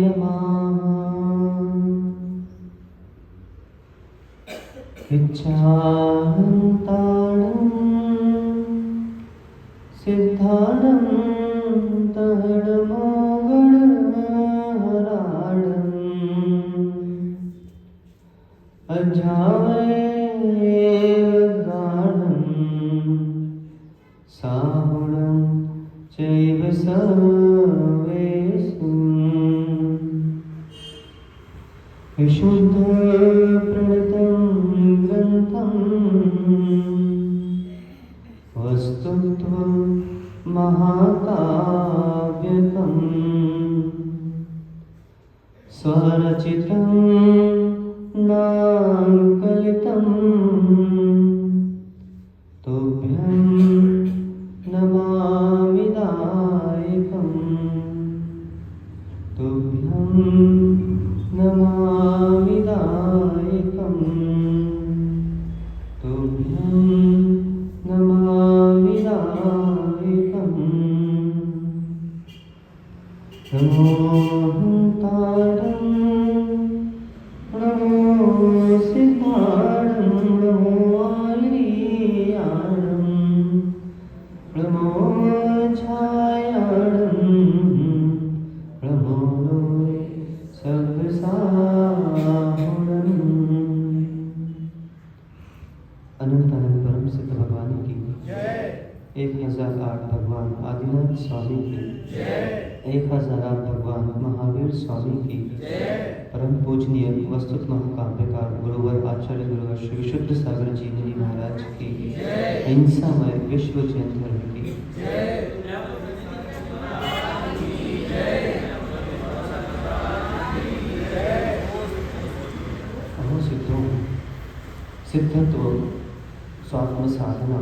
नमः। इच्छान्ताणं सिद्धानं अजायेव गाढं साहुणं चैव सर्वेषु विशुद्धप्रणतं ग्रन्थं वस्तुत्वं महाकाव्यकं स्वरचितं नाङ्कलितं तुभ्यं नमामि दायकं तुभ्यं नमामि दायकं तुभ्यं नमामि दायकं नमो तारं नमो सिद्धाणं नमो आर्याणं नमो छायाणं नमो सर्वसाहुणम्। अनंत अनंत परम सिद्ध भगवान की 1008 भगवान आदिनाथ स्वामी की 1008 भगवान महावीर स्वामी की परम पूजनीय वस्तुत महाकाव्यकार गुरुवर आचार्य गुरुवर श्री विशुद्ध सागर जी मुनि महाराज की हिंसामय विश्व जैन धर्म की अहो सिद्धों सिद्धत्व स्वात्म साधना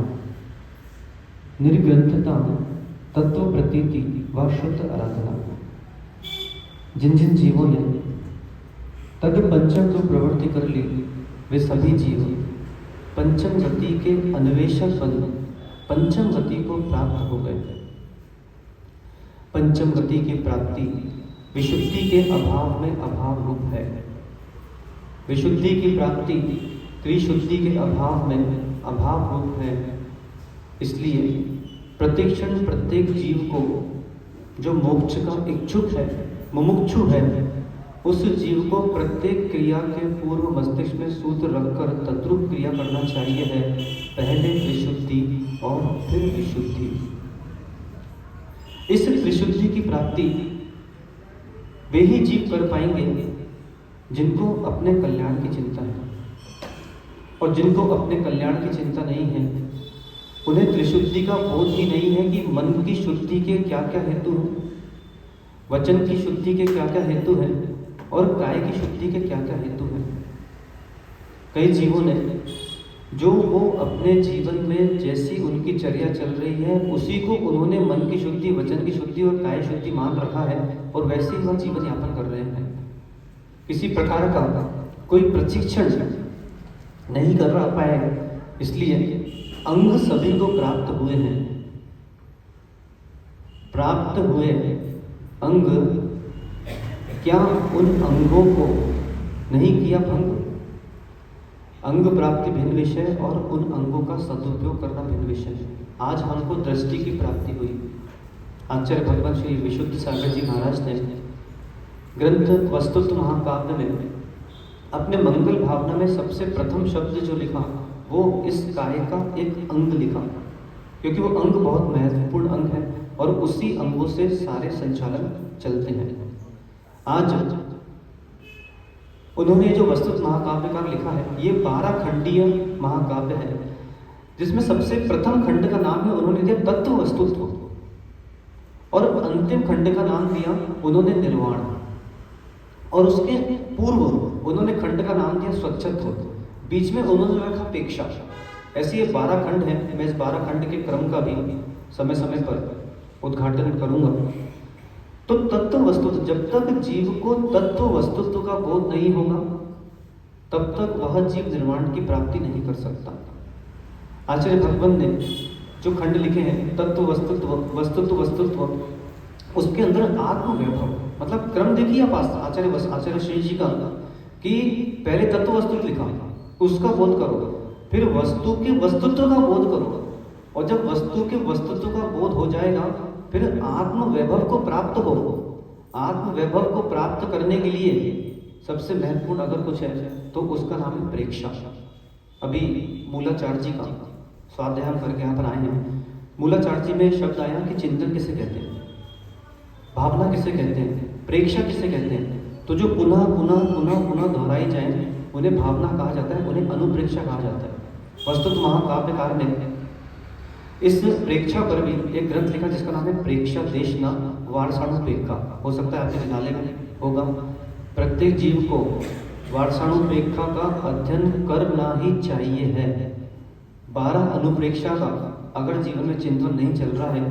निर्ग्रंथता तत्व प्रतीति व शुद्ध आराधना जिन जिन जीवों ने तद पंचम जो प्रवृत्ति कर ली वे सभी जीव पंचम गति के अन्वेषक बन पंचम गति को प्राप्त हो गए। पंचम गति की प्राप्ति विशुद्धि के अभाव में अभाव रूप है। विशुद्धि की प्राप्ति त्रिशुद्धि के अभाव में अभाव रूप है। इसलिए प्रतिक्षण प्रत्येक जीव को जो मोक्ष का इच्छुक है मुमुक्षु है उस जीव को प्रत्येक क्रिया के पूर्व मस्तिष्क में सूत्र रखकर तद्रूप क्रिया करना चाहिए है। पहले त्रिशुद्धि और फिर विशुद्धि। इस त्रिशुद्धि की प्राप्ति वे ही जीव कर पाएंगे जिनको अपने कल्याण की चिंता है, और जिनको अपने कल्याण की चिंता नहीं है उन्हें त्रिशुद्धि का बोध ही नहीं है कि मन की शुद्धि के क्या क्या हेतु हैं, वचन की शुद्धि के क्या क्या हेतु हैं और काय की शुद्धि के क्या क्या हेतु हैं। कई जीवों ने जो वो अपने जीवन में जैसी उनकी चर्या चल रही है उसी को उन्होंने मन की शुद्धि, वचन की शुद्धि और काय शुद्धि मान रखा है और वैसे ही वह जीवन यापन कर रहे हैं। किसी प्रकार का कोई प्रशिक्षण नहीं कर रहा पाए, इसलिए अंग सभी को प्राप्त हुए हैं। प्राप्त हुए अंग क्या उन अंगों को नहीं किया भंग? अंग प्राप्ति भिन्न विषय और उन अंगों का सदुपयोग करना भिन्न विषय है। आज हमको दृष्टि की प्राप्ति हुई। आचार्य भगवान श्री विशुद्ध सागर जी महाराज ने ग्रंथ वस्तुत्व महाकाव्य में अपने मंगल भावना में सबसे प्रथम शब्द जो लिखा वो इस काय का एक अंग लिखा, क्योंकि वो अंग बहुत महत्वपूर्ण अंग है और उसी अंगों से सारे संचालन चलते हैं। आज उन्होंने जो वस्तुत महाकाव्य का लिखा है ये 12 खंडीय महाकाव्य है, जिसमें सबसे प्रथम खंड का नाम है उन्होंने दिया तत्व वस्तुत्व और अंतिम खंड का नाम दिया उन्होंने निर्वाण, और उसके पूर्व उन्होंने खंड का नाम दिया स्वच्छत्व, बीच में उन्होंने रखा पेक्षा। ऐसे ये 12 खंड हैं। मैं इस 12 खंड के क्रम का भी समय समय पर उद्घाटन करूंगा। तो तत्व वस्तुत्व, जब तक जीव को तत्व वस्तुत्व का बोध नहीं होगा तब तक वह जीव निर्वाण की प्राप्ति नहीं कर सकता। आचार्य भगवान ने जो खंड लिखे हैं तत्व वस्तुत्व, वस्तुत्व वस्तुत्व, उसके अंदर आत्म वैभव, मतलब क्रम देखिए आप आचार्य शेष जी का, कि पहले तत्व वस्तु लिखा, उसका बोध करो, फिर वस्तु के वस्तुत्व का बोध करो, और जब वस्तु के वस्तुत्व का बोध हो जाएगा फिर आत्म वैभव को प्राप्त हो। आत्म वैभव को प्राप्त करने के लिए सबसे महत्वपूर्ण अगर कुछ है तो उसका नाम है प्रेक्षा। अभी मूलाचार्य जी का स्वाध्याय हम करके यहाँ पर आए हैं। मूलाचार्य जी में शब्द आया कि चिंतन किसे कहते हैं, भावना किसे कहते हैं, प्रेक्षा किसे कहते हैं। तो जो पुनः पुनः पुनः पुनः दोहराई जाए उन्हें भावना कहा जाता है, उन्हें अनुप्रेक्षा कहा जाता है। वस्तुत महाकाव्यकार ने इस प्रेक्षा पर भी एक ग्रंथ लिखा जिसका नाम है प्रेक्षा देशना वारसाणुपेक्षा। हो सकता है आपके विद्यालय में होगा। प्रत्येक जीव को वारसाणुपेक्षा का अध्ययन करना ही चाहिए है। 12 अनुप्रेक्षा का अगर जीवन में चिंतन नहीं चल रहा है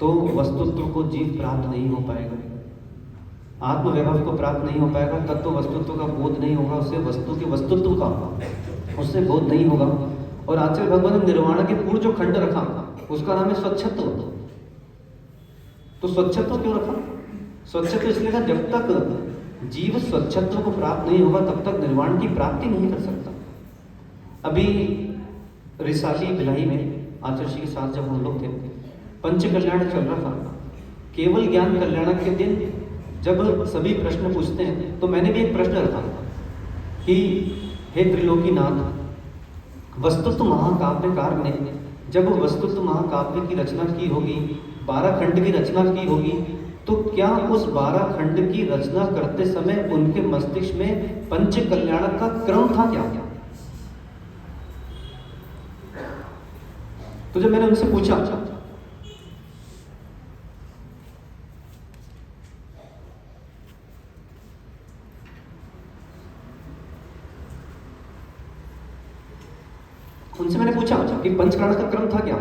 तो वस्तुत्व को जीव प्राप्त नहीं हो पाएगा, आत्म वैभव को प्राप्त नहीं हो पाएगा, तत्व वस्तुत्व का बोध नहीं होगा, उससे वस्तु के वस्तुत्व का उससे बोध नहीं होगा। और आचार्य भगवान ने निर्वाण के पूर्व जो खंड रखा उसका नाम है स्वच्छत्व। तो स्वच्छत्व क्यों रखा? स्वच्छत्व इसलिए था जब तक जीव स्वच्छत्व को प्राप्त नहीं होगा तब तक निर्वाण की प्राप्ति नहीं कर सकता। अभी रिसाली भिलाई में आचार्य जी के साथ जब हम लोग थे, पंच कल्याण चल रहा था। केवल ज्ञान कल्याण के दिन जब सभी प्रश्न पूछते हैं तो मैंने भी एक प्रश्न रखा कि हे त्रिलोकीनाथ, वस्तुत्व महाकाव्यकार ने जब वस्तुत्व महाकाव्य की रचना की होगी, 12 खंड की रचना की होगी, तो क्या उस 12 खंड की रचना करते समय उनके मस्तिष्क में पंच कल्याण का क्रम था क्या? तो जब मैंने उनसे पूछा कि पंचकरण का क्रम था क्या?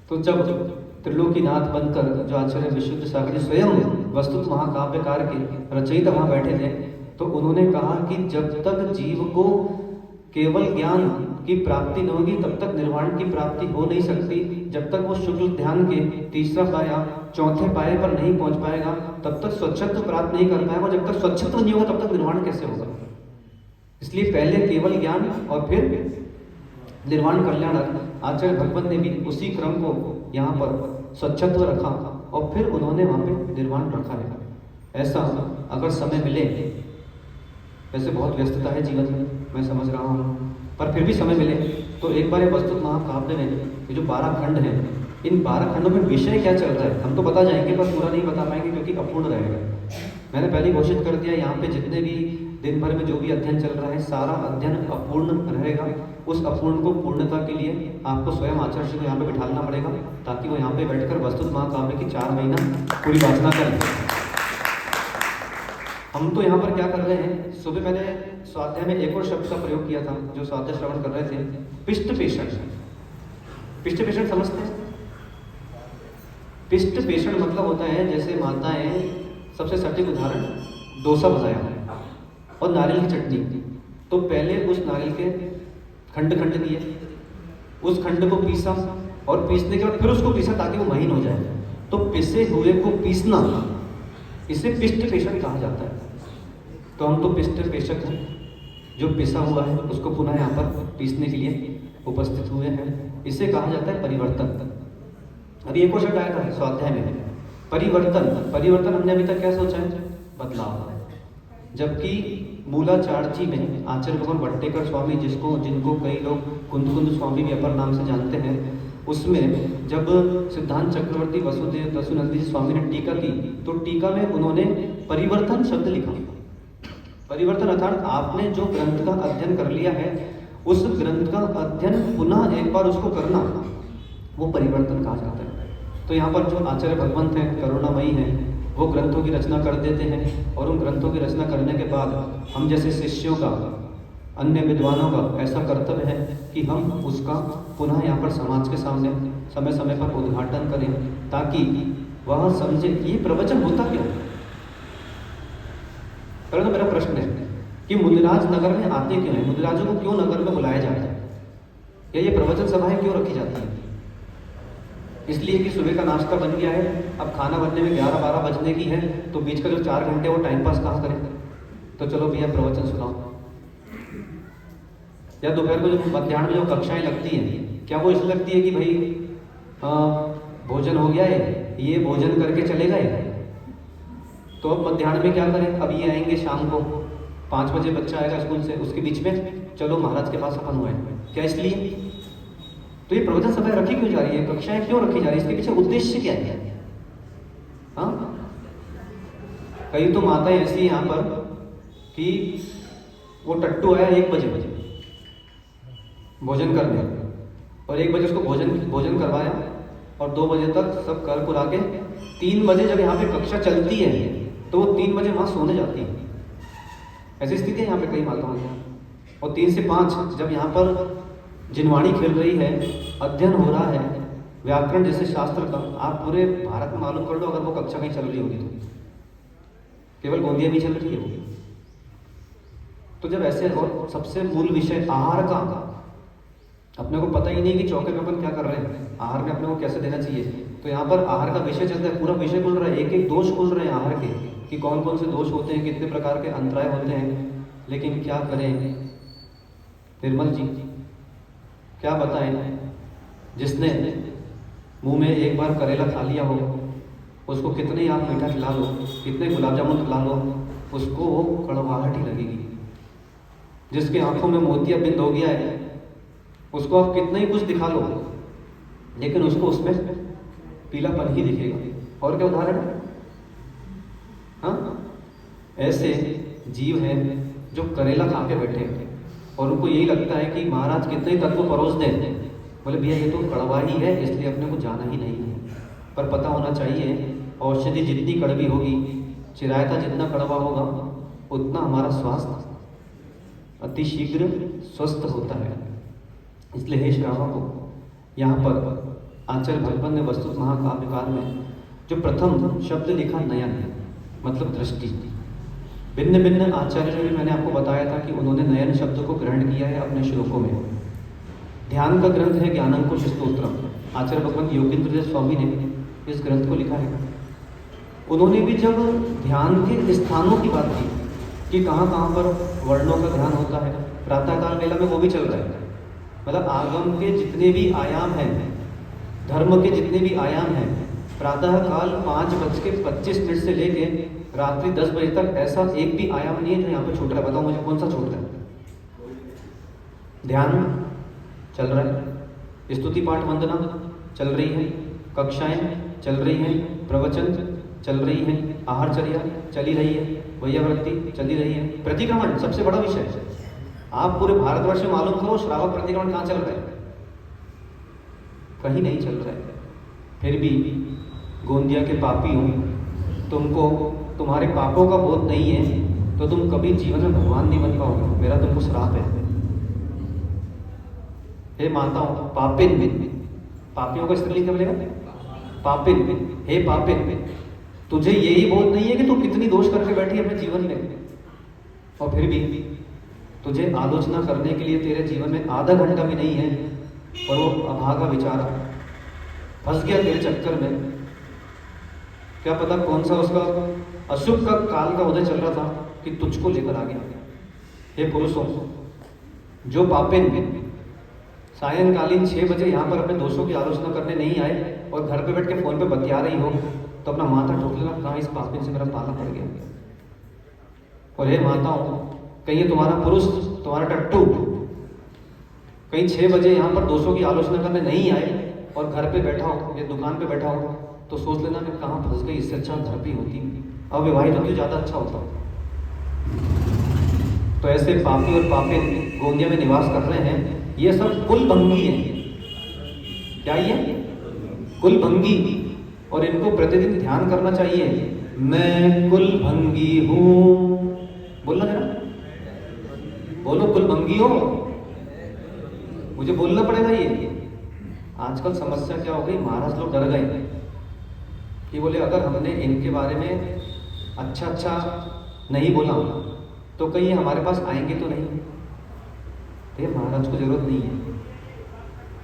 तो जब त्रिलोकीनाथ बनकर जो आचार्य विशुद्ध सागर स्वयं वस्तुत महाकाव्यकार के रचयिता वहां बैठे थे, तो उन्होंने कहा कि जब तक जीव को केवल ज्ञान की प्राप्ति न होगी तब तक निर्वाण की प्राप्ति हो नहीं सकती। जब तक वो शुक्ल ध्यान के तीसरा पाया चौथे पाए पर नहीं पहुंच पाएगा तब तक स्वच्छत्व प्राप्त नहीं कर पाएगा। जब तक स्वच्छत्व नहीं होगा तब तक निर्वाण कैसे होगा? इसलिए पहले केवल ज्ञान और फिर निर्वाण कल्याण। आचार्य भगवत ने भी उसी क्रम को यहाँ पर स्वच्छत्व रखा और फिर उन्होंने वहाँ पे निर्वाण रखा है। ऐसा अगर समय मिले, वैसे बहुत व्यस्तता है जीवन में, मैं समझ रहा हूँ, पर फिर भी समय मिले तो एक बार ये वस्तुत महाकाव्य में ये जो 12 खंड हैं, इन 12 खंडों में विषय क्या चल रहा है हम तो बता जाएंगे पर पूरा नहीं बता पाएंगे क्योंकि अपूर्ण रहेगा। मैंने पहले घोषित कर दिया, यहाँ पे जितने भी दिन भर में जो भी अध्ययन चल रहा है सारा अध्ययन अपूर्ण रहेगा। उस अपूर्ण को पूर्णता के लिए आपको स्वयं आचार्य जी को यहाँ पे बिठाना पड़ेगा ताकि वो यहाँ पे बैठकर वस्तुत महाकाव्य की 4 महीना पूरी वासना करें। हम तो यहाँ पर क्या कर रहे हैं, सुबह मैंने स्वाध्याय में एक और शब्द का प्रयोग किया था जो स्वाध्याय श्रवण कर रहे थे, पिष्ट पेषण। पिष्ट पेषण समझते हैं? पिष्ट पेषण मतलब होता है जैसे माताएं, सबसे सटीक उदाहरण डोसा बनाया और नारियल की चटनी, तो पहले उस नारियल के खंड खंड दिए, उस खंड को पीसा और पीसने के बाद फिर उसको पीसा ताकि वो महीन हो जाए। तो पिसे हुए को पीसना, इसे पिष्ट पेषण कहा जाता है। तो हम तो पिष्ट पेषक हैं, जो पिसा हुआ है उसको पुनः यहाँ पर पीसने के लिए उपस्थित हुए हैं। इसे कहा जाता है परिवर्तन। अभी एक और शब्द आया था स्वाध्याय में, परिवर्तन। परिवर्तन हमने अभी तक क्या सोचा है? बदलाव। जबकि मूलाचार्य जी में आचार्य भगवान भट्टेकर स्वामी, जिनको कई लोग कुंद स्वामी भी अपर नाम से जानते हैं, उसमें जब सिद्धांत चक्रवर्ती वसुदेव दसुनंदी स्वामी ने टीका की तो टीका में उन्होंने परिवर्तन शब्द लिखा। परिवर्तन अर्थात आपने जो ग्रंथ का अध्ययन कर लिया है उस ग्रंथ का अध्ययन पुनः एक बार उसको करना, वो परिवर्तन कहा जाता है। तो यहाँ पर जो आचार्य भगवंत हैं, करुणामयी हैं, वो ग्रंथों की रचना कर देते हैं और उन ग्रंथों की रचना करने के बाद हम जैसे शिष्यों का, अन्य विद्वानों का ऐसा कर्तव्य है कि हम उसका पुनः यहाँ पर समाज के सामने समय समय पर उद्घाटन करें ताकि वह समझे ये प्रवचन होता क्यों। परंतु मेरा प्रश्न है कि मुनिराज नगर में आते क्यों हैं? मुनिराजों को क्यों नगर में बुलाया जाता है, या ये प्रवचन सभाएं क्यों रखी जाती है? इसलिए कि सुबह का नाश्ता बन गया है, अब खाना बनने में 11-12 बजने की है, तो बीच का जो 4 घंटे वो टाइम पास कहाँ करें? तो चलो भैया प्रवचन सुनाओ। या दोपहर को जो मध्याह्न में जो कक्षाएं लगती हैं, क्या वो इसलिए लगती है कि भाई भोजन हो गया है, ये भोजन करके चले गए, तो अब मध्याह्न में क्या करें? अब ये आएंगे शाम को 5 बजे, बच्चा आएगा स्कूल से, उसके बीच में चलो महाराज के पास अपन हुए। क्या इसलिए? तो ये प्रवचन सभाएं रखी क्यों जा रही है, कक्षाएं क्यों रखी जा रही है, इसके पीछे उद्देश्य क्या है? हाँ, कई तो माताएं ऐसी यहाँ पर कि वो टट्टू आया 1 बजे भोजन करने, और 1 बजे उसको भोजन करवाया, और 2 बजे तक सब कर पुरा के 3 बजे जब यहाँ पे कक्षा चलती है तो वो 3 बजे वहाँ सोने जाती है। ऐसी स्थिति है यहाँ पे कई माताओं की। और 3 से 5 जब यहाँ पर जिनवाणी खेल रही है, अध्ययन हो रहा है व्याकरण जैसे शास्त्र का, आप पूरे भारत में मालूम कर लो अगर वो कक्षा कहीं चल रही होगी तो केवल गोंदिया में चल रही है वो। तो जब ऐसे और सबसे मूल विषय आहार का, अपने को पता ही नहीं कि चौके पे अपन क्या कर रहे हैं, आहार में अपने को कैसे देना चाहिए, तो यहाँ पर आहार का विषय चलता है, पूरा विषय खुल रहा है, एक एक दोष खुल रहे हैं आहार के, कि कौन कौन से दोष होते हैं, कितने प्रकार के अंतराय होते हैं। लेकिन क्या करें निर्मल जी, क्या बताएं, जिसने मुंह में एक बार करेला खा लिया हो, उसको कितने ही आप मीठा खिला लो, कितने गुलाब जामुन खिला लो, उसको वो कड़वाहट ही लगेगी। जिसके आंखों में मोतिया बिंद हो गया है, उसको आप कितना ही कुछ दिखा लो, लेकिन उसको उसमें पीलापन ही दिखेगा। और क्या उदाहरण है? हाँ, ऐसे जीव हैं जो करेला खा के बैठे हैं और उनको यही लगता है कि महाराज कितने ही तत्व परोस दें, बोले भैया ये तो कड़वा ही है, इसलिए अपने को जाना ही नहीं है। पर पता होना चाहिए औषधि जितनी कड़वी होगी, चिरायता जितना कड़वा होगा, उतना हमारा स्वास्थ्य अति शीघ्र स्वस्थ होता है। इसलिए हे श्रावकों, यहाँ पर आचार्य भगवान ने वस्तुत महाकाव्य काल में जो प्रथम शब्द लिखा नयन, मतलब दृष्टि, भिन्न भिन्न आचार्यों ने, मैंने आपको बताया था कि उन्होंने नयन शब्द को ग्रहण किया है अपने श्लोकों में। ध्यान का ग्रंथ है ज्ञानंकुश स्तोत्रम, आचार्य भगवान योगेंद्र स्वामी ने इस ग्रंथ को लिखा है। उन्होंने भी जब ध्यान के स्थानों की बात की कि कहाँ कहाँ पर वर्णों का ध्यान होता है, प्रातःकाल वेला में वो भी चल रहा है, मतलब आगम के जितने भी आयाम हैं, धर्म के जितने भी आयाम हैं, प्रातःकाल 5:25 से लेके रात्रि 10 बजे तक ऐसा एक भी आयाम नहीं है जो यहाँ पे छूट रहा है। बताओ मुझे कौन सा छूट रहा है? ध्यान चल रहा है, स्तुति पाठ वंदना चल रही है, कक्षाएं चल रही हैं, प्रवचन चल रही हैं, आहारचर्या चली रही है, वैयावृत्ति चली रही है, प्रतिक्रमण सबसे बड़ा विषय है। आप पूरे भारतवर्ष में मालूम करो श्रावक प्रतिक्रमण कहाँ चल रहा है? कहीं नहीं चल रहा है। फिर भी गोंदिया के पापी हो, तुमको तुम्हारे पापों का बोध नहीं है तो तुम कभी जीवन में भगवान नहीं बन पाओगे। मेरा तुमको श्राप है। हे माताओं, पापिन, पापियों का स्त्रीलिंग क्या बोलेगा? पापिन, हे पापिन, तुझे यही बोध नहीं है कि तू कितनी दोष करके बैठी अपने जीवन में, और फिर भी तुझे आलोचना करने के लिए तेरे जीवन में आधा घंटा भी नहीं है, और वो अभागा बेचारा फंस गया तेरे चक्कर में। क्या पता कौन सा उसका अशुभ का काल का उदय चल रहा था कि तुझको लेकर आ गया। हे पुरुषों, जो पापिन सायंकालीन 6 बजे यहाँ पर अपने दोषों की आलोचना करने नहीं आए और घर पे बैठ के फोन पे बतिया रही हो, तो अपना माथा ठोक लेना, कहाँ इस पापिन से मेरा पाला पड़ गया। और हे माताओं, कहीं तुम्हारा पुरुष, तुम्हारा टट्टू कहीं 6 बजे यहाँ पर दोषों की आलोचना करने नहीं आए और घर पे बैठा हो या दुकान पे बैठा हो, तो सोच लेना मैं कहाँ फंस गई, इससे अच्छा घर पे होती, अविवाहित होती ज़्यादा अच्छा होता। तो ऐसे पापी और पापिन गोंदिया में निवास कर रहे हैं। ये सब कुलभंगी हैं। क्या ये? कुलभंगी। और इनको प्रतिदिन ध्यान करना चाहिए, मैं कुलभंगी हूँ। बोलना जरा, बोलो कुलभंगी हो, मुझे बोलना पड़ेगा। ये आजकल समस्या क्या हो गई, महाराज लोग डर गए कि बोले अगर हमने इनके बारे में अच्छा नहीं बोला तो कहीं हमारे पास आएंगे तो नहीं। ये महाराज को जरूरत नहीं है।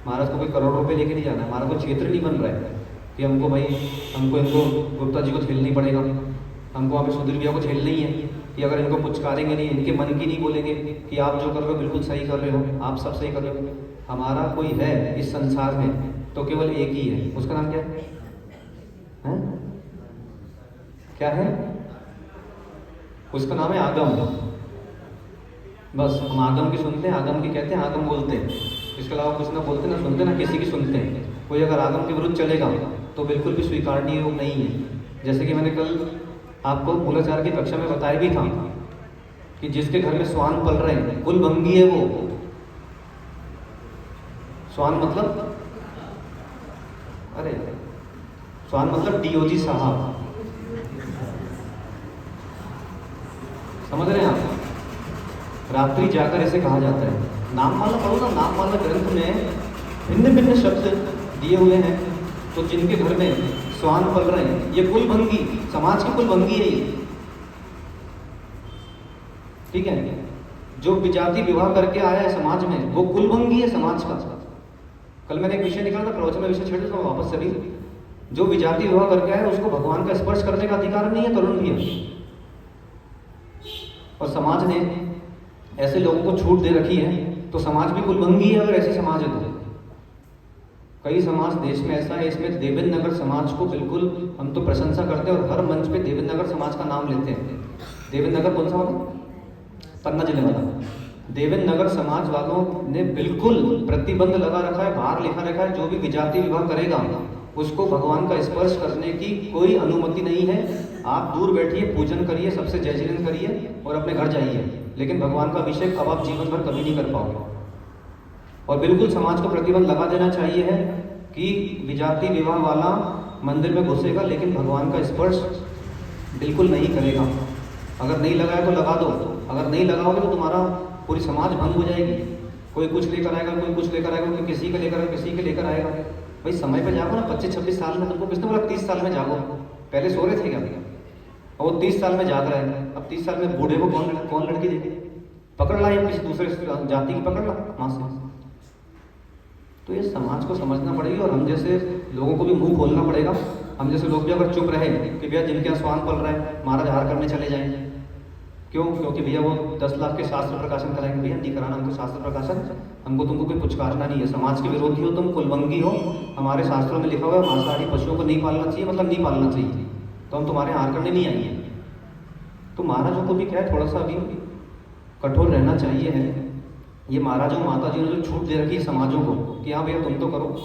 महाराज को कोई करोड़ रुपए लेके नहीं जाना है, महाराज को क्षेत्र नहीं बन रहा है कि हमको इनको गुप्ता जी को झेलना ही पड़ेगा, हमको वहाँ पे सुधीर भैया को झेलना ही है कि अगर इनको पुचकारेंगे नहीं, इनके मन की नहीं बोलेंगे कि आप जो कर रहे हो बिल्कुल सही कर रहे हो, आप सब सही कर रहे हो। हमारा कोई है इस संसार में तो केवल एक ही है, उसका नाम क्या है? क्या है? उसका नाम है आगम। बस हम आगम की सुनते हैं, आगम की कहते हैं, आगम बोलते हैं, इसके अलावा कुछ ना बोलते ना सुनते ना किसी की सुनते हैं। कोई अगर आगम के विरुद्ध चलेगा तो बिल्कुल भी स्वीकारनीय योग नहीं है। जैसे कि मैंने कल आपको मूलाचार की कक्षा में बताया भी था कि जिसके घर में स्वान पल रहे हैं, कुलभंगी है वो। स्वान मतलब, अरे स्वान मतलब डीओजी साहब, समझ रहे हैं आप? रात्रि जाकर इसे कहा जाता है। नाममाला पढ़ो ना, नाममाला ग्रंथ में भिन्न भिन्न शब्द दिए हुए हैं। तो जिनके घर में स्वान पल रहे हैं, ये कुलभंगी, समाज की कुलभंगी है ये, ठीक है? जो विजाति विवाह करके आया है समाज में, वो कुलभंगी है समाज का। कल मैंने एक विषय निकाला था, प्रवचन में विषय छेड़ देता हूँ वापस से भी। जो विजाति विवाह करके आया है उसको भगवान का स्पर्श करने का अधिकार नहीं है, तरुण भैया। और समाज ने ऐसे लोगों को छूट दे रखी है, तो समाज भी कुलभंगी है अगर ऐसे समाज है तो। कई समाज देश में ऐसा है, इसमें देवेंद्र नगर समाज को बिल्कुल हम तो प्रशंसा करते हैं और हर मंच पे देवेंद्र नगर समाज का नाम लेते हैं। देवेंद्र नगर कौन सा वाला? पन्ना जिले वाला। देवेंद्र नगर समाज वालों ने बिल्कुल प्रतिबंध लगा रखा है, बाहर लिखा रखा है, जो भी विजाति विवाह करेगा उसको भगवान का स्पर्श करने की कोई अनुमति नहीं है। आप दूर बैठिए, पूजन करिए, सबसे जय जयन करिए और अपने घर जाइए, लेकिन भगवान का अभिषेक अब आप जीवन भर कभी नहीं कर पाओगे। और बिल्कुल समाज को प्रतिबंध लगा देना चाहिए है कि विजाति विवाह वाला मंदिर में घुसेगा लेकिन भगवान का स्पर्श बिल्कुल नहीं करेगा। अगर नहीं लगाया तो लगा दो, अगर नहीं लगाओगे तो तुम्हारा पूरी समाज भंग हो जाएगी। कोई कुछ लेकर आएगा, कोई कुछ लेकर आएगा, कोई किसी के लेकर आएगा, किसी के लेकर आएगा। भाई समय पे जागो ना, 25-26 साल में तुमको किसने बोला 30 साल में जागो? पहले सो रहे थे क्या? और वो 30 साल में जाग रहा है, अब 30 साल में बूढ़े को कौन लड़की दे? पकड़ ला या किसी दूसरे जाति की पकड़ ला माँ से। तो ये समाज को समझना पड़ेगी और हम जैसे लोगों को भी मुंह खोलना पड़ेगा। हम जैसे लोग भी अगर चुप रहे कि भैया जिनके यहाँ स्वान पल रहा है महाराज हार करने चले जाएंगे, क्यों? क्योंकि भैया वो 10 लाख के शास्त्र प्रकाशन कराएंगे, भैया नहीं कराना हमको शास्त्र प्रकाशन, हमको तुमको कोई पुचकारना नहीं है। समाज के विरोधी हो तुम, कुलभंगी हो, हमारे शास्त्रों में लिखा हुआ है मांसाहारी पशुओं को नहीं पालना चाहिए, मतलब नहीं पालना चाहिए, तो हम तुम्हारे हार करने नहीं आएंगे। तो महाराजों को भी क्या है, थोड़ा सा अभी कठोर रहना चाहिए है। ये महाराजों माता जी ने जो छूट दे रखी है समाजों को कि हाँ भैया तुम तो करो,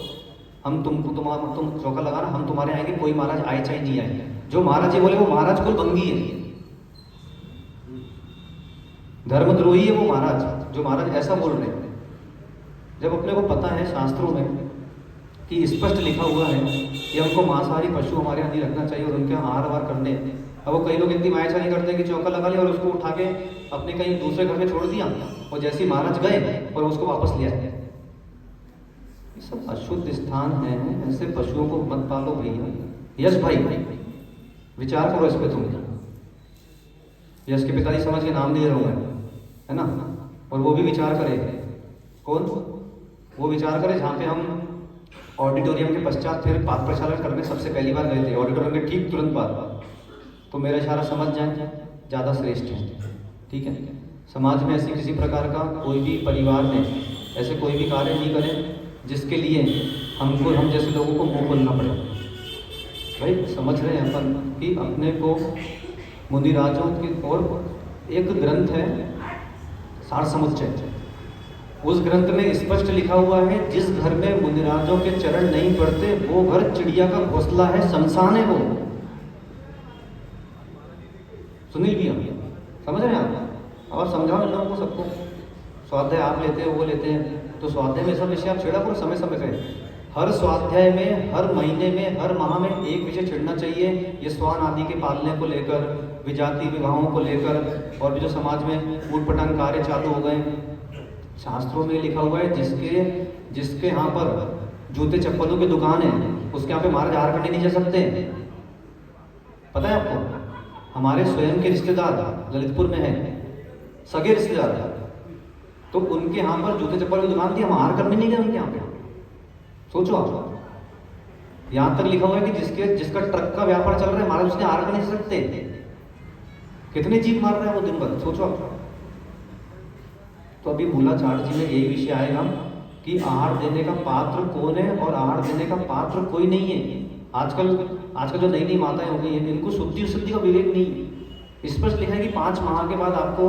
हम तुम चौका लगाना, हम तुम्हारे आएंगे, कोई महाराज आए चाहे नहीं आए। जो महाराज ये बोले वो महाराज कुलभंगी है, धर्मद्रोही है वो महाराज, जो महाराज ऐसा बोल रहे हैं। जब अपने को पता है शास्त्रों में कि स्पष्ट लिखा हुआ है कि हमको मांसाहारी पशु हमारे यहाँ नहीं रखना चाहिए और उनके आहार वार करने। अब वो कई लोग इतनी मायाचा नहीं करते कि चौका लगा लिया और उसको उठा के अपने कहीं दूसरे घर में छोड़ दिया और जैसे ही महाराज गए और उसको वापस ले आए। ये सब अशुद्ध स्थान है, ऐसे पशुओं को मत पालो भैया। यश भाई विचार करो इस पे तुम। यश के पिताजी समझ के नाम नहीं ले रहा हूँ मैं, है ना? और वो भी विचार करे। कौन? वो विचार करे जहाँ पे हम ऑडिटोरियम के पश्चात फिर पाद प्रचालन करने सबसे पहली बार गए थे, ऑडिटोरियम के ठीक तुरंत बाद। तो मेरा इशारा समझ जाए, ज़्यादा श्रेष्ठ है, ठीक है? समाज में ऐसी किसी प्रकार का कोई भी परिवार में ऐसे कोई भी कार्य नहीं करें जिसके लिए हम जैसे लोगों को मुंह खोलना पड़े। भाई समझ रहे हैं अपन कि अपने को मुनिराजों की ओर एक ग्रंथ है सार समुच्चय, उस ग्रंथ में स्पष्ट लिखा हुआ है जिस घर में मुनिराजों के चरण नहीं पड़ते वो घर चिड़िया का घोंसला है, शमशान है वो। सुनील भी हम समझ रहे हैं आप? और समझाओ इन लोगों को सबको। स्वाध्याय आप लेते हैं, वो लेते हैं, तो स्वाध्याय में सब विषय आप छेड़ा करो समय समय पे। हर स्वाध्याय में, हर महीने में, हर माह में एक विषय छिड़ना चाहिए। ये स्वान आदि के पालने को लेकर, विजाति विवाहों को लेकर, और भी जो समाज में ऊटपटांग कार्य चालू हो गए। शास्त्रों में लिखा हुआ है जिसके यहाँ पर जूते चप्पलों की दुकान है उसके यहाँ पे महाराज हार करने नहीं जा सकते। पता है आपको? हमारे स्वयं के रिश्तेदार ललितपुर में है, सगे रिश्तेदार, तो उनके यहाँ पर जूते चप्पल की दुकान थी, हम हार करने नहीं गए उनके यहाँ पे। सोचो आप, यहाँ तक लिखा हुआ है कि जिसका ट्रक का व्यापार चल रहा है, महाराज उसने हार कर नहीं सकते। कितने जीव मार रहे हैं वो दिन भर, सोचो आप। तो अभी मूलाचार जी में यही विषय आएगा कि आहार देने का पात्र कौन है और आहार देने का पात्र कोई नहीं है। आजकल जो नई नई माताएं हो गई हैं, इनको शुद्धि अशुद्धि का विवेक नहीं है। स्पष्ट लिखा है कि 5 माह के बाद आपको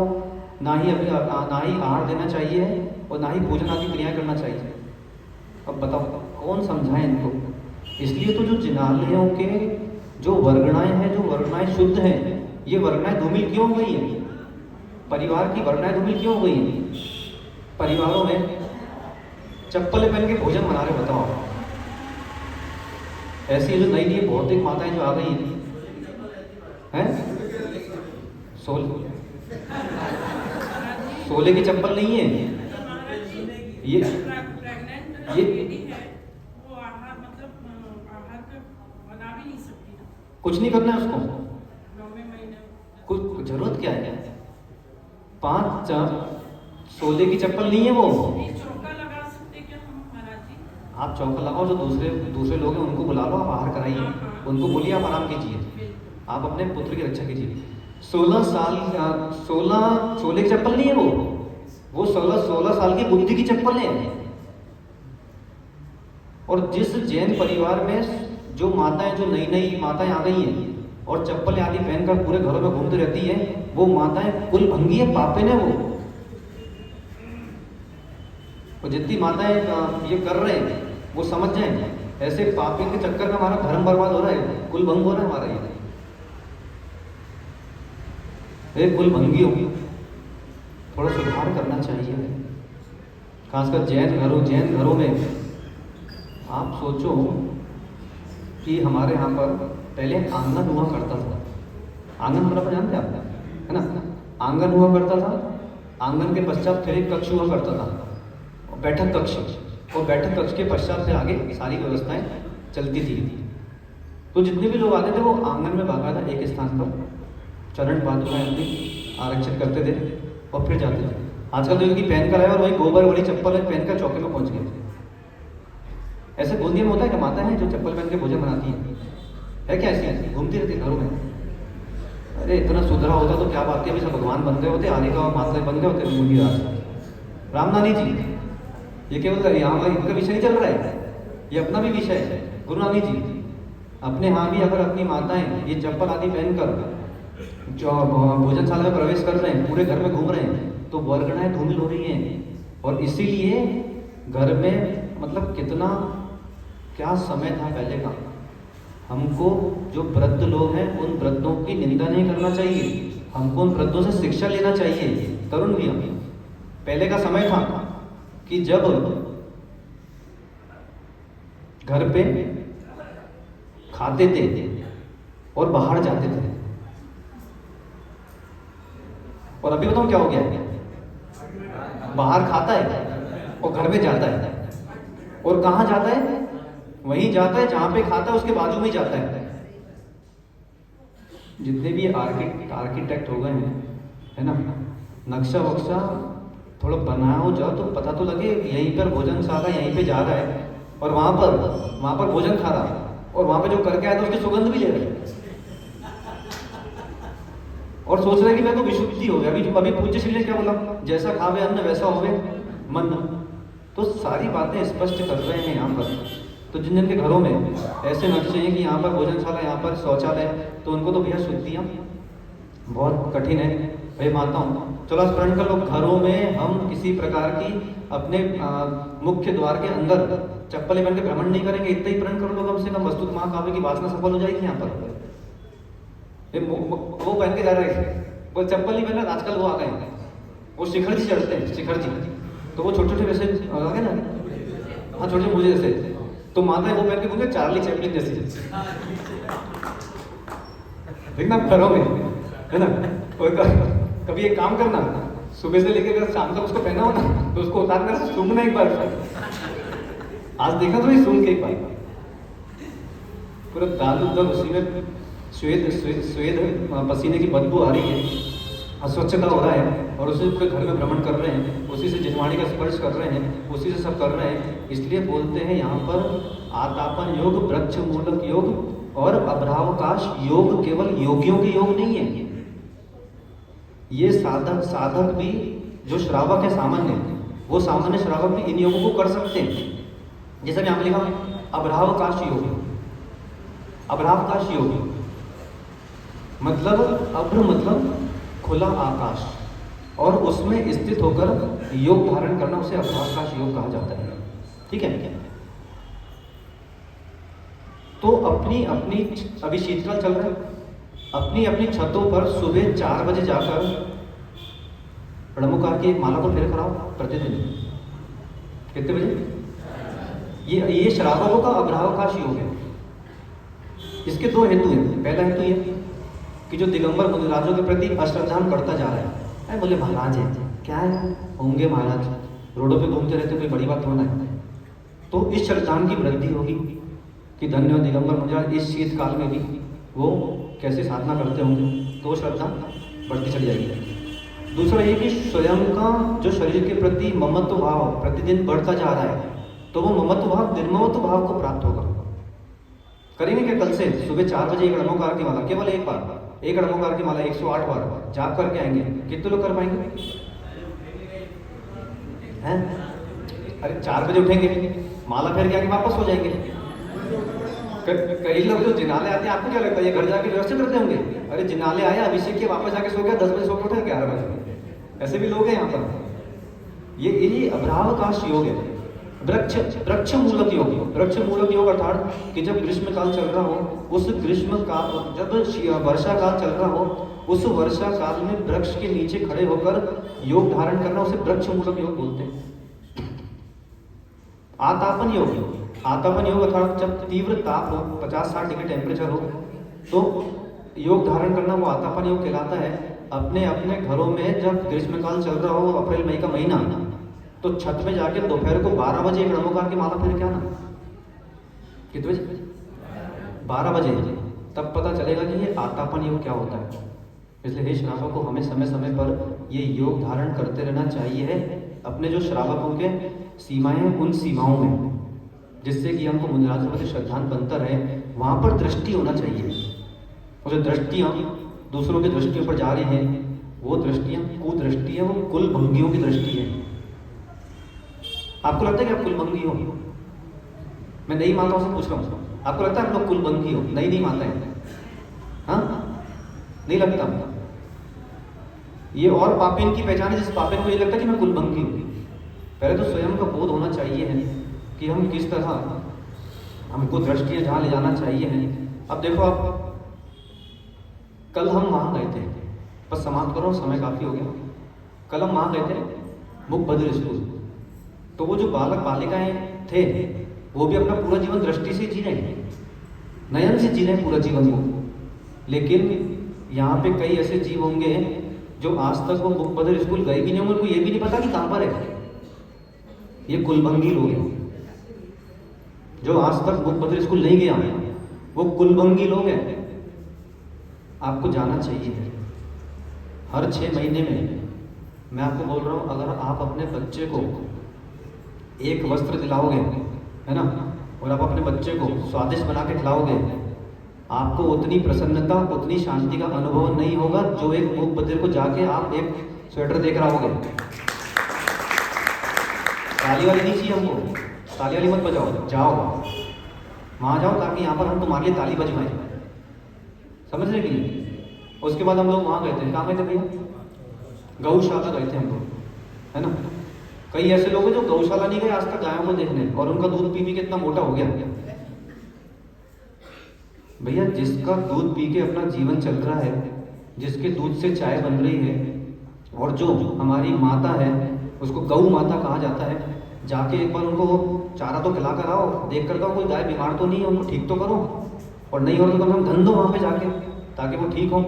ना ही आहार देना चाहिए और ना ही भोजन आदि क्रियाएं करना चाहिए। अब बताओ कौन समझाए इनको। इसलिए तो जो जिनालयों के जो वर्गणाएं हैं, जो वर्गणाएं शुद्ध हैं, ये वर्गणाएं धूमिल क्यों हो गई हैं? परिवार की वर्गणाएं धूमिल क्यों हो गई हैं? परिवारों में चप्पल पहन के भोजन बना रहे, बताओ। ऐसी जो नई नई भौतिक माताएं जो आ गई हैं, सोले की चप्पल नहीं है ये कुछ नहीं करना है उसको, कुछ जरूरत क्या है? 5 सोले की चप्पल नहीं है वो। चौका लगा सकते क्या हम महाराज जी? आप चौका लगाओ, जो दूसरे लोग हैं उनको बुला लो, आप आहार कराइए, उनको बोलिए आप आराम कीजिए, आप अपने पुत्र की रक्षा कीजिए। 16 सोले की चप्पल नहीं है वो 16 साल की बुद्धि की चप्पल है। और जिस जैन परिवार में जो माताएं, जो नई नई माताएं आ गई हैं और चप्पल आदि पहनकर पूरे घरों में घूमती रहती हैं, वो माताएं कुल भंगी है, पापिन है वो। और जितनी माताएं ये कर रहे हैं वो समझ जाए, ऐसे पापिन के चक्कर में हमारा धर्म बर्बाद हो रहा है, कुल भंग हो रहा है हमारा। ये कुल भंगी होगी, थोड़ा सुधार करना चाहिए। खासकर जैन घरों में आप सोचो कि हमारे यहाँ पर पहले आंगन हुआ करता था। आंगन मतलब जानते हैं आप, है ना? आंगन हुआ करता था, आंगन के पश्चात फिर एक कक्ष हुआ करता था, बैठक कक्ष, और बैठक कक्ष के पश्चात से आगे सारी व्यवस्थाएं चलती थी। तो जितने भी लोग आते थे वो आंगन में भागा था, एक स्थान पर चरण पादुकाएं अपनी आरक्षित करते थे और फिर जाते थे। आजकल तो इनकी पहन कर आए और वही गोबर वाली चप्पल पहनकर चौके में पहुंच गए। ऐसे गोंदिया में होता है कि माता है जो चप्पल पहन के भोजन बनाती है क्या? ऐसी घूमती रहती घरों में। अरे इतना सुधरा होता तो क्या बात है, अभी सब भगवान बन गए होते, आने का माता बन गए होते मुंडी राज। रामनानी जी, ये केवल यहाँ पर इनका विषय नहीं चल रहा है, ये अपना भी विषय है। गुरु नानी जी अपने यहाँ भी अगर अपनी माताएं ये चप्पल आदि पहनकर जो भोजनशाला में प्रवेश कर रहे हैं, पूरे घर में घूम रहे हैं, तो वर्गणाएं धूमिल हो रही हैं। और इसीलिए घर में मतलब कितना क्या समय था पहले का। हमको जो वृद्ध लोग हैं उन वृद्धों की निंदा नहीं करना चाहिए, हमको उन वृद्धों से शिक्षा लेना चाहिए। तरुण भी हम पहले का समय था कि जब घर पे खाते थे और बाहर जाते थे, और अभी बताऊं क्या हो गया है? बाहर खाता है और घर में जाता है, और कहाँ जाता है? वहीं जाता है जहां पे खाता है, उसके बाजू में ही जाता है। जितने भी आर्किटेक्ट हो गए हैं, है ना, नक्शा वक्शा थोड़ा बनाया हो जाओ तो पता तो लगे यहीं पर भोजनशाला, यहीं पे जा रहा है और वहां पर भोजन खा रहा है, और वहां पे जो करके आया था उसकी सुगंध भी ले रहे हैं और सोच रहे कि मैं तो विशुद्धि हो गया। अभी पूज्य श्री ने क्या बोला? जैसा खावे अन्न वैसा होवे मन। तो सारी बातें स्पष्ट कर रहे हैं यहाँ पर। तो जिन जिनके घरों में ऐसे नक्शे हैं कि यहाँ पर भोजनशाला, यहाँ पर शौचालय, तो उनको तो भैया शुद्धियाँ बहुत कठिन है। भाई माताओं चलो स्मरण कर लो, घरों में हम किसी प्रकार की अपने मुख्य द्वार के अंदर चप्पलें पहन के भ्रमण नहीं करेंगे, इतना ही प्रण कर लो कम से कम। वस्तुत महाकाव्य की वासना सफल हो जाएगी। यहाँ पर वो पहन के जा रहे हैं, वो चप्पल नहीं पहन रहे। आजकल वो आ गए, वो शिखर जी चढ़ते हैं, शिखर जी, तो वो छोटे छोटे वैसे आ गए ना, हाँ छोटे मुझे जैसे, तो माता है वो पहन के घूमते चार्ली चैपलिन जैसी देखना घरों में, है ना। कभी एक काम करना, सुबह से लेकर शाम तक उसको पहना हो ना, तो उसको उतारना से सूंघना एक बार। आज देखा तो ये सूंघ के एक बार पूरा दाल उधर उसी में स्वेद पसीने की बदबू आ रही है। अस्वच्छता हो रहा है और उसी पूरे घर में भ्रमण कर रहे हैं, उसी से जिह्वाणी का स्पर्श कर रहे हैं, उसी से सब कर रहे हैं। इसलिए बोलते हैं यहाँ पर आतापन योग, वृक्ष मूलक योग और अभ्रावकाश योग केवल योगियों के योग नहीं है। ये साधक भी जो श्रावक है सामान्य, वो सामान्य श्रावक भी इन योगों को कर सकते हैं। जैसा कि यहाँ लिखा अभ्रावकाश योग। अभ्रावकाश योग मतलब अभ्र मतलब खुला आकाश, और उसमें स्थित होकर योग धारण करना उसे अभ्रावकाश योग कहा जाता है। ठीक है। तो अपनी अपनी अभी शीतकाल चल रहा है, अपनी अपनी छतों पर सुबह 4 बजे जाकर रणमुकार की एक माला को फेर कराओ प्रतिदिन। कितने बजे? ये श्रावकों का अभ्रावकाश योग है। इसके 2 हेतु हैं। पहला हेतु ये कि जो दिगंबर मुनिराजों के प्रति अश्रद्धान बढ़ता जा रहा है, अरे बोले महाराज है क्या है, होंगे महाराज, रोडों पे घूमते रहते, कोई बड़ी बात थोड़ा है। तो इस श्रद्धान की वृद्धि होगी कि धन्य दिगंबर मुनिराज इस शीतकाल में भी वो कैसे साधना करते होंगे, तो श्रद्धा बढ़ती चली जाएगी। दूसरा ये कि स्वयं का जो शरीर के प्रति ममत्व भाव प्रतिदिन बढ़ता जा रहा है, तो वो ममत्व भाव निर्ममत्व भाव को प्राप्त होगा। करेंगे क्या कल से सुबह 4 बजे एक रणोकार की माला, केवल एक बार एक रणोकार की माला 108 बार जाप करके आएंगे। कितने लोग कर पाएंगे हैं? अरे 4 बजे उठेंगे, माला फेर के आके वापस हो जाएंगे। कई लोग जो जिनाले आते हैं, आपको क्या लगता है ये घर जाके व्यवस्थित करते होंगे? अरे जिनाले आया, अभिषेक किया, वापस जाके सो गया, 10 बजे सो के उठे 11 बजे। ऐसे भी लोग हैं यहाँ पर। ये अभ्रावकाश योग है। वृक्ष मूलक योग। वृक्ष मूलक योग अर्थात कि जब ग्रीष्म काल चल रहा हो, उस ग्रीष्म काल, जब वर्षा काल चल रहा हो, उस वर्षा काल में वृक्ष के नीचे खड़े होकर योग धारण करना, उसे वृक्ष मूलक योग बोलते हैं। आतापन योग। आतापन योग अर्थात जब तीव्र ताप हो, 50-60 डिग्री टेम्परेचर हो, तो योग धारण करना वो आतापन योग कहलाता है। अपने अपने घरों में जब ग्रीष्म काल चल रहा हो, अप्रैल मई का महीना, तो छत में जाके दोपहर को 12 बजे एक रणोकार की माला फेर के आना। कितने बजे? 12 बजे। तब पता चलेगा कि ये आतापन योग क्या होता है। इसलिए हे श्रावकों को हमें समय समय पर ये योग धारण करते रहना चाहिए है, अपने जो श्रावकों के सीमाएं हैं उन सीमाओं में, जिससे कि हमको मुनिराजों प्रति श्रद्धान बनता रहे। वहाँ पर दृष्टि होना चाहिए। और जो दृष्टियाँ दूसरों की दृष्टियों पर जा रही हैं, वो दृष्टियाँ कुदृष्टि है, वो कुल भंगियों की दृष्टि है। आपको लगता है कि आप कुलभंगी हो? मैं नई माताओं से पूछ रहा हूँ, आपको लगता है आप लोग कुलभंगी हो? नई माताएं, हाँ? नहीं लगता। ये और पापिन की पहचान है, जिस पापिन को ये लगता है कि मैं कुलभंगी हूँ। पहले तो स्वयं का बोध होना चाहिए है कि हम किस तरह हमको दृष्टियाँ जहाँ ले जाना चाहिए है। अब देखो, आप कल हम वहाँ गए थे, बस समाप्त करो, समय काफ़ी हो गया। कल हम वहाँ गए थे मुखबधिर स्कूल। तो वो जो बालक बालिकाएं थे, वो भी अपना पूरा जीवन दृष्टि से जी रहे हैं, नयन से जी रहे हैं पूरा जीवन को। लेकिन यहाँ पे कई ऐसे जीव होंगे जो आज तक वो मुखबधिर स्कूल गए भी नहीं होंगे, उनको ये भी नहीं पता कि कहाँ पर है। ये कुलभंगी लोग हैं। जो आज तक मुखबधिर स्कूल नहीं गया है, वो कुलभंगी लोग हैं। आपको जाना चाहिए। हर 6 महीने में मैं आपको बोल रहा हूँ, अगर आप अपने बच्चे को एक वस्त्र दिलाओगे, है ना, और आप अपने बच्चे को स्वादिष्ट बना के खिलाओगे, आपको उतनी प्रसन्नता, उतनी शांति का अनुभव नहीं होगा जो एक मुखबधिर को जाके आप एक स्वेटर देख रहा होगे। ताली वाली नहीं चाहिए हमको, ताली वाली मत बजाओ, जाओ वहाँ जाओ, ताकि यहाँ पर हम तुम्हारे लिए ताली बजवाएं। समझ रहे कि नहीं? उसके बाद हम लोग वहाँ गए थे, कहाँ गए थे भैया? गौशाला गए थे हम लोग, है ना। कई ऐसे लोग हैं जो गौशाला नहीं गए आज तक गायों को देखने, और उनका दूध पी के इतना मोटा हो गया। भैया, जिसका दूध पी के अपना जीवन चल रहा है, जिसके दूध से चाय बन रही है, और जो हमारी माता है उसको गौ माता कहा जाता है, जाके एक बार उनको चारा तो खिला कर आओ, देख कर कोई गाय बीमार तो नहीं है, उनको ठीक तो करो, और नहीं हो तो कम से कम धन दो वहाँ पे जाके, ताकि वो ठीक हो।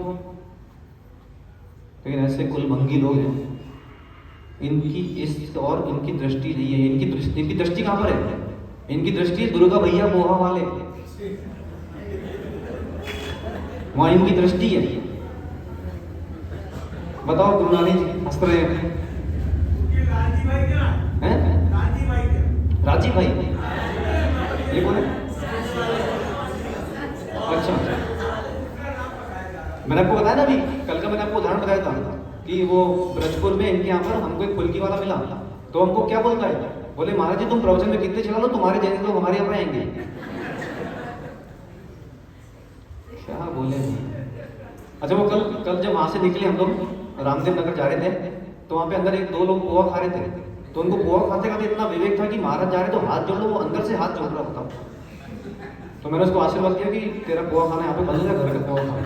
लेकिन ऐसे कुलभंगी लोग हैं, इनकी इस और इनकी दृष्टि नहीं है। इनकी दृष्टि कहाँ पर है? इनकी दृष्टि दुर्गा भैया बोहा वाले, वहाँ इनकी दृष्टि है। बताओ गुरु नानक जी हंस रहे हैं। हैं? राजीव भाई ये कौन है? अच्छा, मैंने आपको बताया ना अभी, कल का मैंने आपको उदाहरण बताया था कि वो ब्रजपुर में इनके यहाँ पर हमको एक फुल्की वाला मिला, तो हमको क्या बोलता है, बोले महाराज जी तुम प्रवचन में कितने चला लो, तुम्हारे जैसे लोग हमारे यहाँ पे आएंगे। क्या बोले। अच्छा वो कल जब वहां से निकले हम लोग रामदेव नगर जा रहे थे, तो वहां पे अंदर एक दो लोग पोहा खा रहे थे, तो उनको पोहा खाते खाते इतना विवेक था कि महाराज जा रहे तो हाथ जोड़ लो, वो अंदर से हाथ जोड़ रहा होता। तो मैंने उसको आशीर्वाद दिया कि तेरा पोहा खाना यहाँ पे बंद है, घर का पोहा खाना।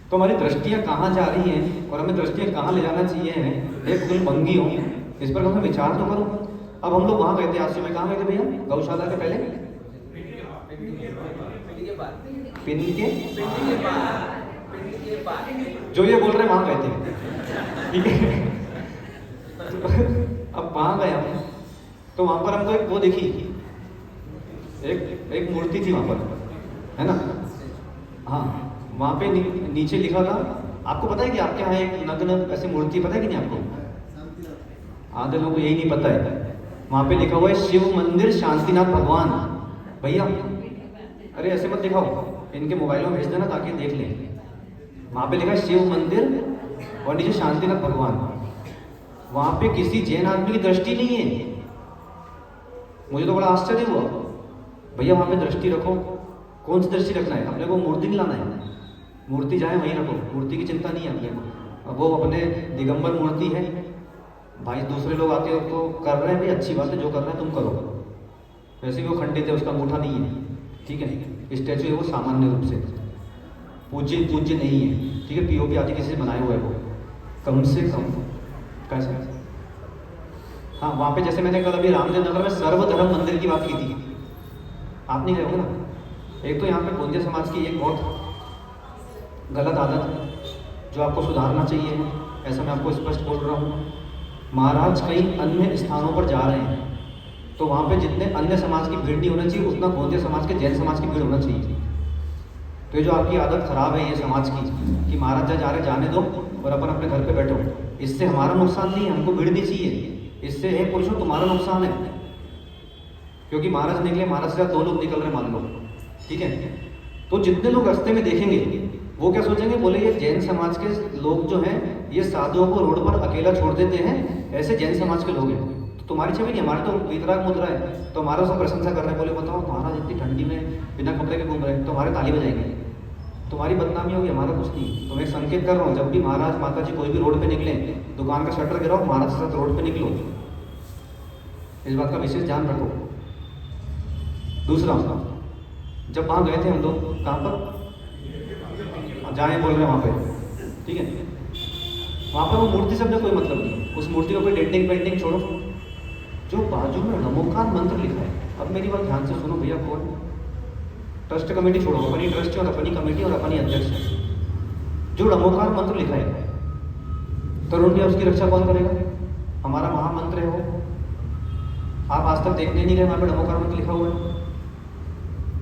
तो हमारी दृष्टियां कहाँ जा रही हैं और हमें दृष्टियां कहाँ ले जाना चाहिए है, एक कुल भंगी हो, इस पर हमें विचार तो करो। अब हम लोग वहां गए थे, आज से मैं कहाँ गए थे भैया, गौशाला के पहले पिन के जो ये बोल रहे वहां गए थे, ठीक है। तो अब वहां गए हम, तो वहां पर हमको एक वो दिखी, एक मूर्ति थी वहां पर, है ना। हाँ वहां पे नीचे लिखा था, आपको पता है कि आपके यहाँ एक नग्न ऐसी मूर्ति, पता है कि नहीं आपको? आधे लोगों को यही नहीं पता है। वहां पे लिखा हुआ है शिव मंदिर शांतिनाथ भगवान। भैया अरे ऐसे मत दिखाओ, इनके मोबाइलों में भेज देना ताकि देख लें। वहां पे लिखा है शिव मंदिर और नीचे शांतिनाथ भगवान। वहां पे किसी जैन आदमी की दृष्टि नहीं है। मुझे तो बड़ा आश्चर्य हुआ। भैया वहां पे दृष्टि रखो, कौन सी दृष्टि रखना है? अपने को मूर्ति नहीं लाना है, मूर्ति जाए वहीं रखो, मूर्ति की चिंता नहीं है अपने को। अब वो अपने दिगंबर मूर्ति है भाई, दूसरे लोग आके उसको कर रहे हैं, भाई अच्छी बात है, जो कर रहे हैं तुम करो, वैसे भी वो खंडित है, उसका अंगूठा नहीं है, ठीक है। स्टैचू है वो सामान्य रूप से पूज्य नहीं है, ठीक है, पीओपी आदि किसी से बनाया हुआ है वो, कम से कम कैसे। हाँ वहाँ पे जैसे मैंने कल अभी रामदेव नगर में सर्वधर्म मंदिर की बात की थी, आप नहीं गए होगे ना। एक तो यहाँ पे गोंदिया समाज की एक बहुत गलत आदत है जो आपको सुधारना चाहिए, ऐसा मैं आपको स्पष्ट बोल रहा हूँ। महाराज कई अन्य स्थानों पर जा रहे हैं, तो वहाँ पे जितने अन्य समाज की भीड़ नहीं होना चाहिए, उतना गोंदिया समाज के जैन समाज की भीड़ होना चाहिए। तो ये जो आपकी आदत खराब है ये समाज की कि महाराज जा रहे जाने दो और अपन अपने घर पे बैठो, इससे हमारा नुकसान नहीं है, हमको भीड़ नहीं चाहिए, इससे है पुरुषों तुम्हारा नुकसान है। क्योंकि महाराज निकले, महाराज से 2 लोग निकल रहे मान लो, ठीक है, तो जितने लोग रास्ते में देखेंगे वो क्या सोचेंगे, बोले ये जैन समाज के लोग जो हैं ये साधुओं को रोड पर अकेला छोड़ देते हैं, ऐसे जैन समाज के लोग हैं। तो तुम्हारी छवि नहीं, हमारे तो वितराग मुद्रा है, तो हमारा सब प्रशंसा कर रहे हैं, बोले बताओ महाराज इतनी ठंडी में बिना कपड़े के घूम रहे हैं, तो हमारे ताली बजाएंगे, तुम्हारी बदनामी होगी, हमारा कुछ नहीं। तो मैं एक संकेत कर रहा हूँ, जब भी महाराज माता जी कोई भी रोड पे निकले, दुकान का शटर गिराओ, महाराज के साथ रोड पे निकलो, इस बात का विशेष ध्यान रखो। दूसरा, जब वहाँ गए थे हम लोग, कहाँ पर जाए बोल रहे हैं वहाँ पे, ठीक है, वहाँ पर वो मूर्ति से अपने कोई मतलब नहीं, उस मूर्ति के ऊपर डेंटिंग पेंटिंग छोड़ो, जो बाजू में नमोकार मंत्र लिखा है। अब मेरी बात ध्यान से सुनो भैया, कौन ट्रस्ट कमेटी छोड़ो, अपनी ट्रस्ट और अपनी कमेटी और अपनी अध्यक्ष है, जो नमोकार मंत्र लिखा है, तरुण भैया उसकी रक्षा कौन करेगा? हमारा महामंत्र है वो। आप आज तक देखने नहीं गए वहाँ पे नमोकार मंत्र लिखा हुआ है,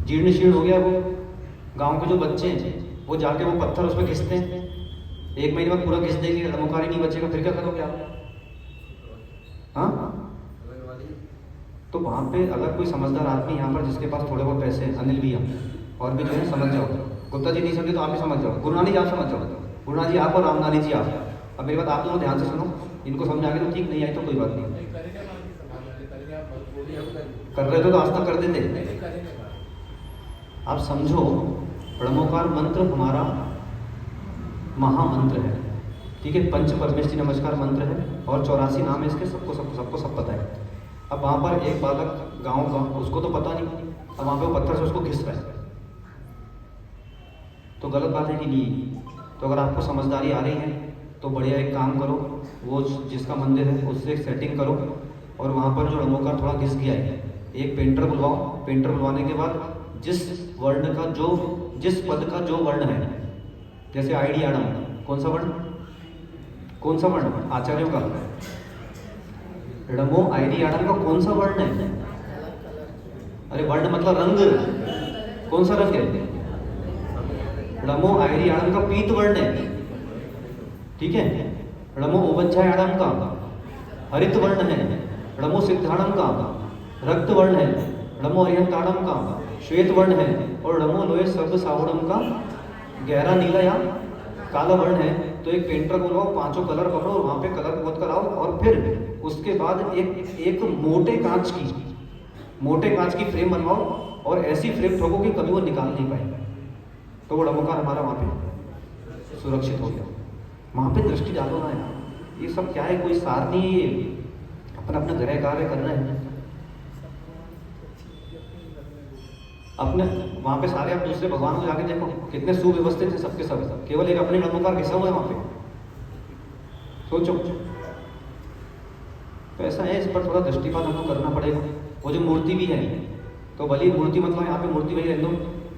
जीर्ण शीर्ण हो गया वो। गांव के जो बच्चे हैं वो जाके वो पत्थर उस पर घिसते हैं, 1 महीने बाद पूरा घिस देंगे, नमोकार ही नहीं बचेगा, फिर क्या करोगे आप? हाँ, तो वहाँ पे अगर कोई समझदार आदमी यहाँ पर जिसके पास थोड़े बहुत पैसे, अनिल भैया और भी जो है समझ जाओ, गुप्ता जी नहीं समझे तो आप भी समझ जाओ, गुरुनानी जी आप समझ जाओ, गुरुनानी जी आप और रामनानी जी आप। अब मेरी बात आप दोनों ध्यान से सुनो, इनको समझ आ गई तो ठीक, नहीं आई तो कोई बात नहीं, कर रहे थे तो आज तक कर देते। आप समझो, ब्रह्मोकार मंत्र हमारा महामंत्र है, ठीक है, पंच परमेष्टि नमस्कार मंत्र है और 84 नाम है इसके, सबको सब पता है। अब वहाँ पर एक बालक गांव का, उसको तो पता नहीं, अब वहाँ पे वो पत्थर से उसको घिस रहा है, तो गलत बात है कि नहीं? तो अगर आपको समझदारी आ रही है तो बढ़िया एक काम करो, वो जिसका मंदिर है उससे एक सेटिंग करो और वहाँ पर जो नमोकार थोड़ा घिस गया है, एक पेंटर बुलवाओ, पेंटर बुलवाने के बाद जिस पद का जो वर्ण है, जैसे आईडी आड़म, कौन सा वर्ण आचार्यों का, रमो आईडी आड़म का कौन सा वर्ण है? अरे वर्ण मतलब रंग, कौन सा रंग है? ड़मो आयरियाणम का पीत वर्ण है, ठीक है। ड़मो ओवज्जायाणम का हरित वर्ण है, ड़मो सिद्धाणम का रक्त वर्ण है, ड़मो अरिहंताणम का श्वेत वर्ण है, और ड़मो लोहे सर्व साहुणम का गहरा नीला या काला वर्ण है। तो एक पेंटर को लगाओ, पांचों कलर पकड़ो और वहां पे कलर पोत कर आओ, और फिर उसके बाद एक मोटे कांच की फ्रेम बनवाओ, और ऐसी फ्रेम ठोको कि कभी वो निकाल नहीं पाएगा। तो वो ड़मोकार हमारा वहाँ पे सुरक्षित हो गया। वहाँ पे दृष्टि डालो ना यार, ये सब क्या है, कोई सार नहीं है, अपना अपना गृह कार्य कर रहे हैं अपने। वहाँ पे सारे आप दूसरे भगवान को जाके देखो कितने सुव्यवस्थित है सबके सब, केवल एक अपने ड़मोकार घिसा हुआ है वहाँ पे, सोचो। तो ऐसा है, इस पर थोड़ा दृष्टिपात हमको करना पड़ेगा। वो जो मूर्ति भी है, तो भली मूर्ति मतलब यहाँ पे मूर्ति वही रहने दो,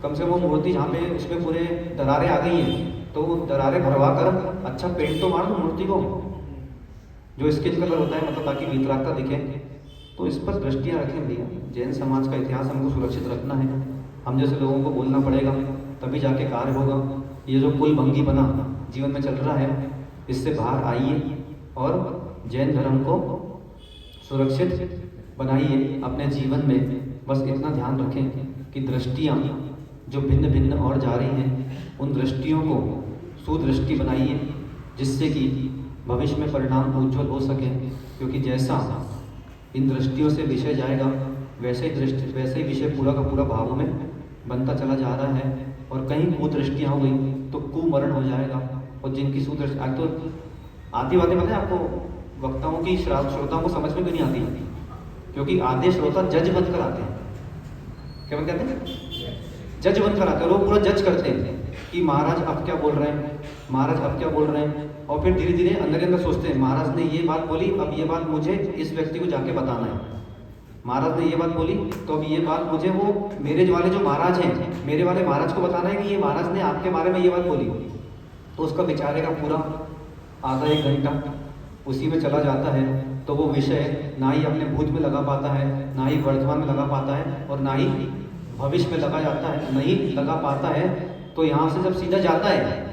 कम से कम वो मूर्ति जहाँ पे उसमें पूरे दरारें आ गई हैं, तो वो दरारें भरवा कर अच्छा पेंट तो मार दो मूर्ति को, जो स्किन कलर होता है, मतलब ताकि वितरागता दिखे। तो इस पर दृष्टियाँ रखें भैया। जैन समाज का इतिहास हमको सुरक्षित रखना है, हम जैसे लोगों को बोलना पड़ेगा, तभी जाके कार्य होगा। ये जो कुल भंगी बना जीवन में चल रहा है, इससे बाहर आइए और जैन धर्म को सुरक्षित बनाइए अपने जीवन में। बस इतना ध्यान रखें कि दृष्टियाँ जो भिन्न भिन्न और जा रही हैं, उन दृष्टियों को सुदृष्टि बनाइए, जिससे कि भविष्य में परिणाम उज्ज्वल हो सके। क्योंकि जैसा इन दृष्टियों से विषय जाएगा, वैसे ही विषय पूरा का पूरा भावों में बनता चला जा रहा है। और कहीं कुदृष्टियाँ हो गई तो कुमरण हो जाएगा। और जिनकी सुदृष्टि आज तो आधी बातें पता है आपको, वक्ताओं की श्रोताओं को समझ में भी नहीं आती, क्योंकि आधे श्रोता जज बनकर आते हैं। क्या कहते हैं? जज बनकर आते हैं। लोग पूरा जज करते हैं कि महाराज अब क्या बोल रहे हैं, महाराज अब क्या बोल रहे हैं, और फिर धीरे धीरे अंदर अंदर सोचते हैं महाराज ने ये बात बोली, अब ये बात मुझे इस व्यक्ति को जाके बताना है। महाराज ने ये बात बोली, तो अब ये बात मुझे वो मेरे वाले जो महाराज हैं, मेरे वाले महाराज को बताना है कि ये महाराज ने आपके बारे में ये बात बोली। तो उसका विचारेगा पूरा आधा एक घंटा, उसी में चला जाता है। तो वो विषय ना ही अपने भूत में लगा पाता है, ना ही वर्तमान में लगा पाता है, और ना ही भविष्य में लगा जाता है, नहीं लगा पाता है। तो यहाँ से जब सीधा जाता है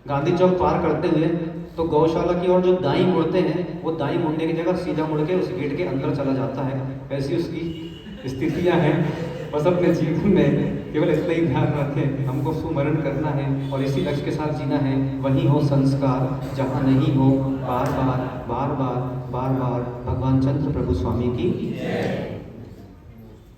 गांधी चौक पार करते हुए, तो गौशाला की ओर जो दाई मुड़ते हैं, वो दाई मुड़ने की जगह सीधा मुड़ के उस गेट के अंदर चला जाता है। ऐसी उसकी स्थितियाँ हैं। बस अपने जीवन में केवल इतना ही ध्यान रखें, हमको सुमरण करना है और इसी लक्ष्य के साथ जीना है। वही हो संस्कार जहाँ नहीं हो बार बार बार बार बार बार। भगवान चंद्र प्रभु स्वामी की